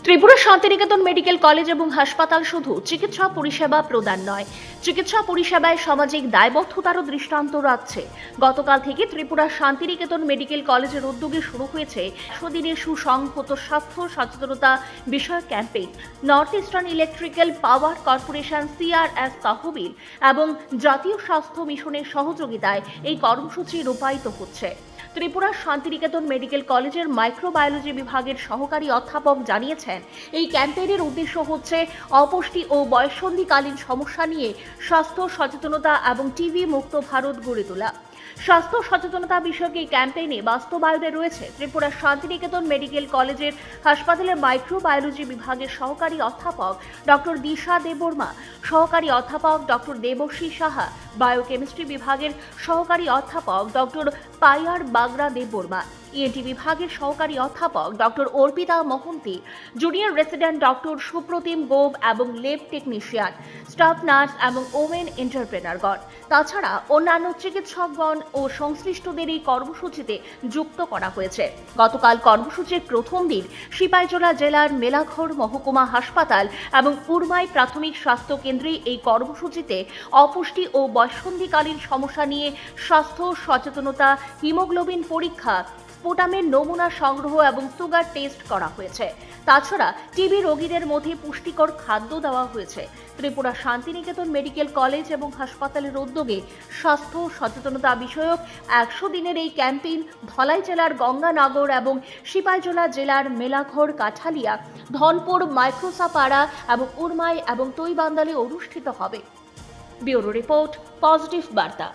Tripura Santiniketan medical college এবং হাসপাতাল শুধু চিকিৎসা পরিষেবা প্রদান নয়, চিকিৎসা পরিষেবায় সামাজিক দায়বদ্ধতারও দৃষ্টান্ত রাখছে। গতকাল থেকে ত্রিপুরা শান্তিনিকেতন মেডিকেল কলেজের উদ্যোগে শুরু হয়েছে 100 দিনের সুসংহত স্বাস্থ্য সচেতনতা বিষয়ক campaign. North eastern electrical power corporation CRS তহবিল এবং জাতীয় স্বাস্থ্য মিশনের সহযোগিতায় এই কর্মসূচি রূপায়িত হচ্ছে। ত্রিপুরা শান্তিনিকেতন মেডিকেল কলেজের মাইক্রোবায়োলজি বিভাগের সহকারী অধ্যাপক জানিয়েছেন, এই ক্যাম্পেইনের উদ্দেশ্য হচ্ছে অপুষ্টি ও বয়ঃসন্ধিকালীন সমস্যা নিয়ে স্বাস্থ্য সচেতনতা এবং টিবি মুক্ত ভারত গড়ে তোলা। স্বাস্থ্য সচেতনতা বিষয়ক এই ক্যাম্পেইনে বাস্তবায়নে রয়েছে ত্রিপুরা শান্তিনিকেতন মেডিকেল কলেজের হাসপাতালের মাইক্রোবায়োলজি বিভাগের সহকারী অধ্যাপক ডক্টর দিশা দেববর্মা, সহকারী অধ্যাপক ডক্টর দেবশ্রী সাহা, বায়োকেমিস্ট্রি বিভাগের সহকারী অধ্যাপক ডক্টর পায়ার বাগরা দেববর্মা, ইএনটি বিভাগের সহকারী অধ্যাপক doctor Arpita Mohanty, junior resident doctor Supratim Gob এবং ল্যাব টেকনিশিয়ান, স্টাফ নার্স এবং ওমেন এন্টারপ্রেনারগণ। তাছাড়া অন্যান্য চিকিৎসকগণ ও সংশ্লিষ্টদের এই কর্মসূচিতে যুক্ত করা হয়েছে। গতকাল কর্মসূচির প্রথম দিন সিপাহীজলা জেলার মেলাঘর মহকুমা হাসপাতাল এবং উরমাই প্রাথমিক স্বাস্থ্য কেন্দ্রে এই কর্মসূচিতে অপুষ্টি ও বয়ঃসন্ধিকালীন সমস্যা নিয়ে স্বাস্থ্য সচেতনতা, হিমোগ্লোবিন পরীক্ষা, স্পুটামের নমুনা সংগ্রহ এবং সুগার টেস্ট করা হয়েছে। তাছাড়া টিবি রোগীদের মধ্যে পুষ্টিকর খাদ্য দেওয়া হয়েছে। ত্রিপুরা শান্তিনিকেতন মেডিকেল কলেজ এবং হাসপাতালের উদ্যোগে স্বাস্থ্য সচেতনতা বিষয়ক 100 দিনের এই ক্যাম্পেইন ধলাই জেলার গঙ্গানগর এবং সিপাহীজলা জেলার মেলাঘর, কাঠালিয়া, ধনপুর, মাইক্রোসাপাড়া এবং উরমাই এবং তৈবান্দালে অনুষ্ঠিত হবে। ব্যুরো রিপোর্ট, পজিটিভ বার্তা।